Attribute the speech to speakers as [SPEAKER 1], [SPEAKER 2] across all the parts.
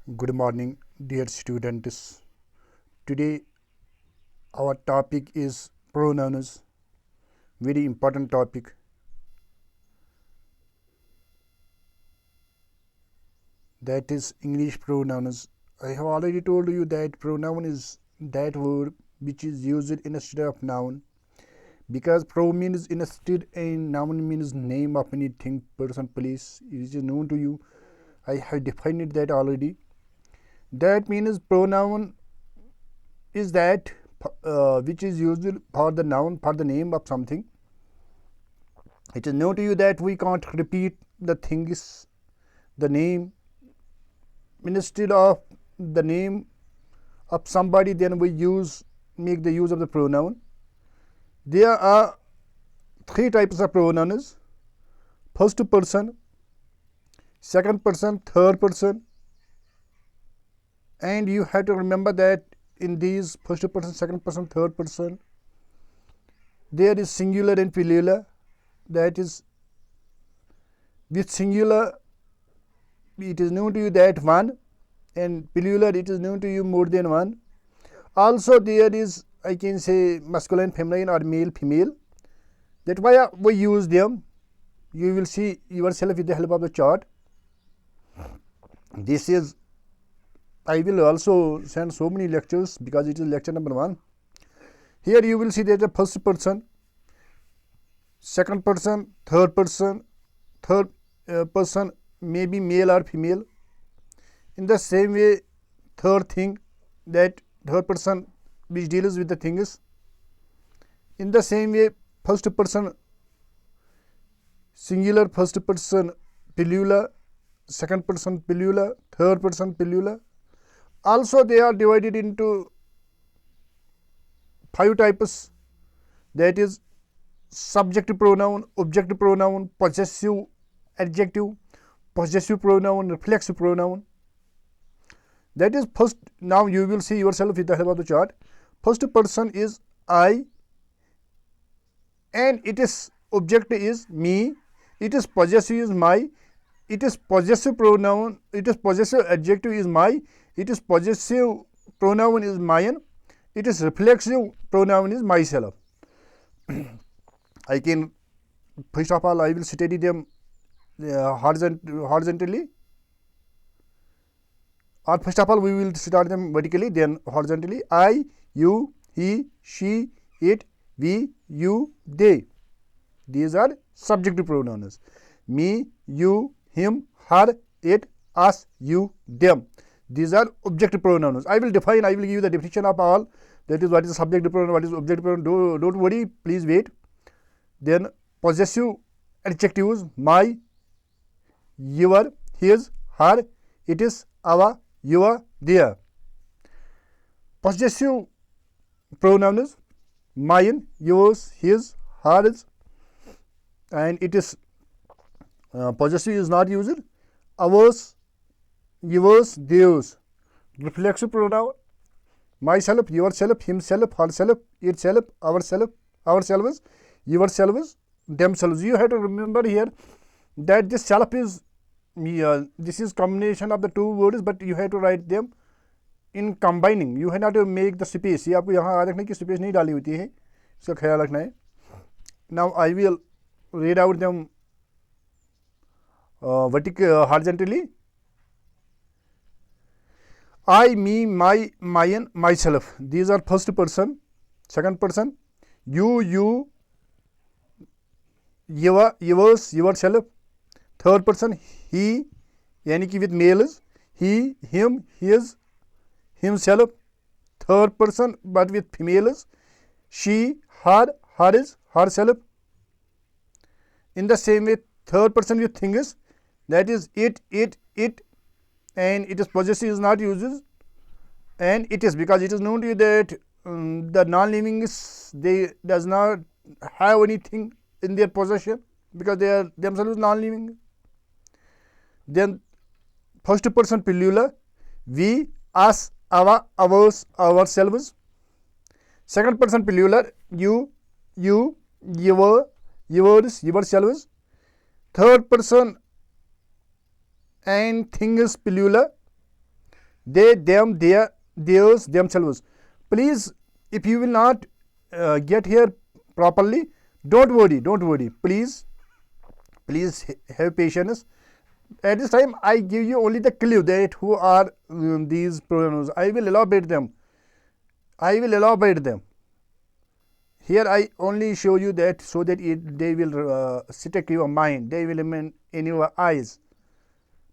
[SPEAKER 1] Good morning, dear students. Today, our topic is pronouns, very important topic. That is English pronouns. I have already told you that pronoun is that word which is used instead of noun, because pro means instead and noun means name of anything, person, place. It is known to you. I have defined that already. That means pronoun is that which is used for the noun, for the name of something. It is known to you that we can't repeat the things, the name. Instead of the name of somebody, then we make the use of the pronoun. There are three types of pronouns: first person, second person, third person. And you have to remember that in these first person, second person, third person, there is singular and plural. That is, with singular it is known to you that one, and plural it is known to you more than one. Also there is, I can say, masculine, feminine, or male, female. That's why we use them. You will see yourself with the help of the chart. This is, I will also send so many lectures because it is lecture number 1. Here you will see that the first person, second person, third person. Third person may be male or female. In the same way, third thing, that third person which deals with the things. In the same way, first person singular, first person plural, second person plural, third person plural. Also they are divided into 5 types. That is subjective pronoun, objective pronoun, possessive adjective, possessive pronoun, reflexive pronoun. That is first. Now you will see yourself with the help of the chart. First person is I, and it is object is me. It is possessive is my. It is possessive pronoun. It is possessive adjective is my. It is possessive pronoun is mine. It is reflexive pronoun is myself. I can, first of all, I will study them horizontally, or first of all we will start them vertically, then horizontally. I, you, he, she, it, we, you, they. These are subjective pronouns. Me, you, him, her, it, us, you, them. These are objective pronouns. I will give you the definition of all. That is what is subjective pronoun, what is objective pronoun. Don't worry, please wait. Then possessive adjectives: my, your, his, her, it is, our, your, their. Possessive pronouns: mine, yours, his, hers, and it is possessive is not used. Ours, yours, theirs. Reflexive pronoun: myself, yourself, himself, herself, itself, ourself, ourselves, yourselves, themselves. You have to remember here that this self is this is combination of the two words, but you have to write them in combining. You have not to make the space. ये आपको यहाँ याद रखना कि space नहीं डाली होती है, इसका ख्याल रखना है. Now I will read out them horizontally. I, me, my, mine, myself. These are first person. Second person, you, your, yours, yourself. Third person, he, यानी कि with males, he, him, his, himself. Third person but with females, she, her, hers, herself. In the same way, third person with things, that is it, and it is possessive is not used, and it is, because it is known to you that the non-living they does not have anything in their possession because they are themselves non-living. Then first person plural: we, us, our, ours, ourselves. Second person plural: you, your, yours, yourselves. Third person and things plural: they, them, their, theirs, themselves. Please, if you will not get here properly, don't worry. Please have patience. At this time, I give you only the clue that who are these pronouns. I will elaborate them. Here I only show you that so that they will stick in your mind. They will remain in your eyes.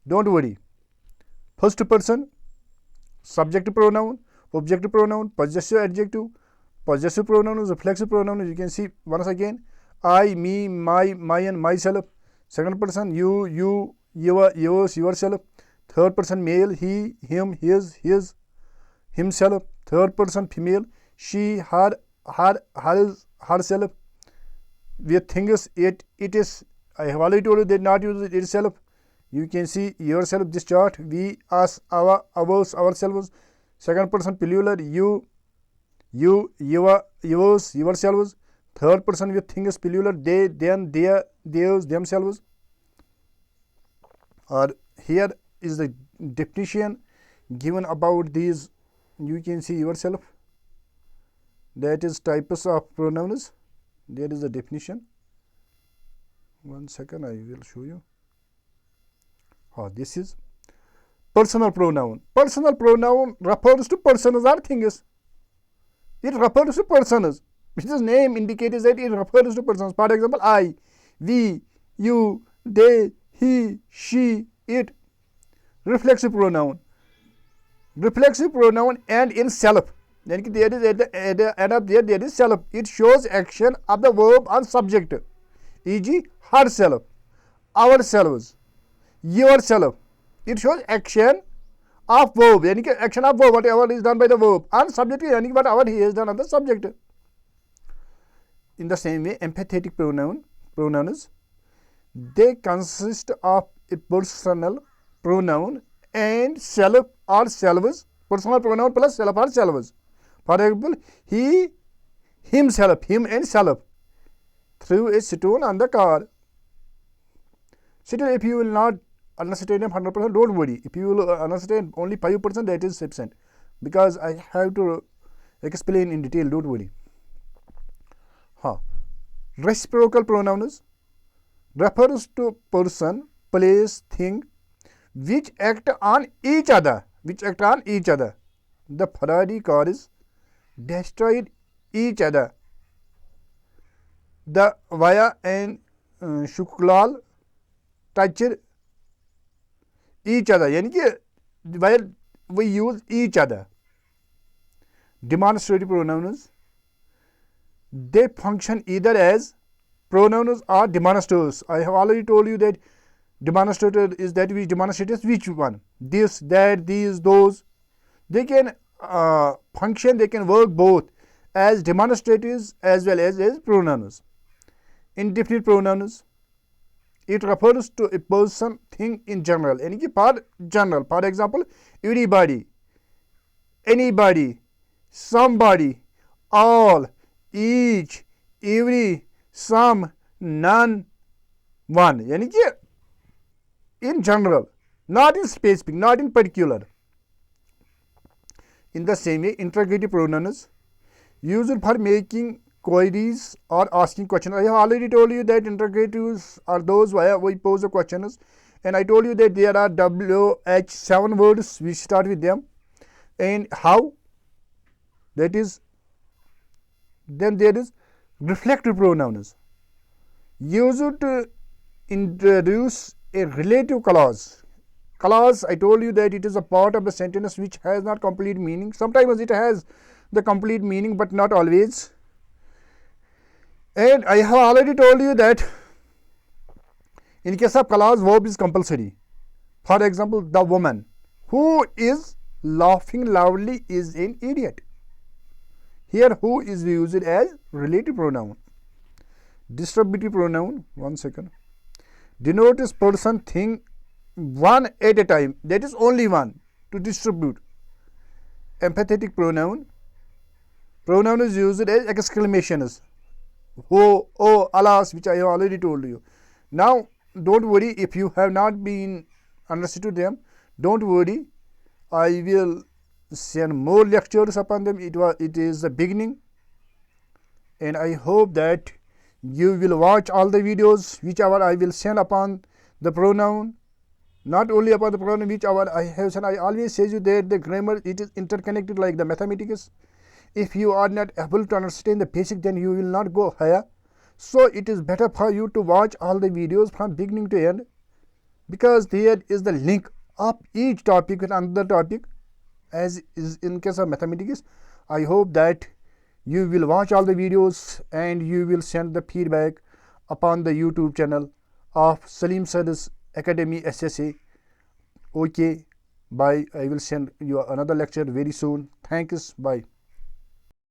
[SPEAKER 1] Don't worry. First person, subject pronoun, object pronoun, possessive adjective, possessive pronouns, reflexive pronouns. You can see once again, I, me, my and myself. Second person, you, your, yours, yourself. Third person, male, he, him, his, himself. Third person, female, she, her, herself. With things, it is. I have already told you that not use it itself. You can see yourself, this chart, we, us, our, ours, ourselves. Second person plural, you, your, yours, yourselves. Third person with things plural, they, them, their, theirs, themselves. Or here is the definition given about these. You can see yourself. That is types of pronouns. There is the definition. 1 second, I will show you. This is personal pronoun. Personal pronoun refers to persons or things. It refers to persons. Which is name indicates that it refers to persons. For example, I, we, you, they, he, she, it. Reflexive pronoun. Reflexive pronoun and in self. Then there is at the end of there is self. It shows action of the verb on subject. E.g. herself, ourselves, yourself. It shows action of verb. Yani action of verb, whatever is done by the verb. On subject, yani whatever he has done on the subject. In the same way, empathetic pronouns, they consist of a personal pronoun and self or selves. Personal pronoun plus self or selves. For example, he, himself, him and self. Threw a stone on the car. Still, if you will not understand 100%, don't worry. If you will understand only 5%, that is sufficient. Because I have to explain in detail, don't worry. Reciprocal pronouns refers to person, place, thing which act on each other. The Ferrari cars destroyed each other. The Vaya and Shuklal touched each other. Yani while we use each other. Demonstrative pronouns, they function either as pronouns or demonstrators. I have already told you that demonstrator is that which demonstrates which one. This, that, these, those. They can function, they can work both as demonstratives as well as pronouns. Indefinite pronouns, it refers to a person, thing in general. Yani for general. For example, everybody, anybody, somebody, all, each, every, some, none, one. Yani in general, not in specific, not in particular. In the same way, interrogative pronouns, used for making queries or asking questions. I have already told you that interrogatives are those where we pose the questions, and I told you that there are WH 7 words. We start with them, and how. That is. Then there is reflective pronouns, used to introduce a relative clause. Clause, I told you that it is a part of the sentence which has not complete meaning. Sometimes it has the complete meaning, but not always. And I have already told you that in case of clause, verb is compulsory. For example, the woman who is laughing loudly is an idiot. Here, who is used as relative pronoun. Distributive pronoun, 1 second, denotes person, thing, one at a time. That is only one to distribute. Empathetic pronoun is used as exclamations. Oh, alas, which I have already told you. Now, don't worry if you have not been understood them. Don't worry. I will send more lectures upon them. It is the beginning, and I hope that you will watch all the videos whichever I will send upon the pronoun. Not only upon the pronoun whichever I have sent. I always say you that the grammar, it is interconnected like the mathematics. If you are not able to understand the basic, then you will not go higher. So it is better for you to watch all the videos from beginning to end, because there is the link of each topic with another topic, as is in case of mathematics. I hope that you will watch all the videos and you will send the feedback upon the YouTube channel of Salim Sad's Academy SSA. Okay, bye. I will send you another lecture very soon. Thanks. Bye.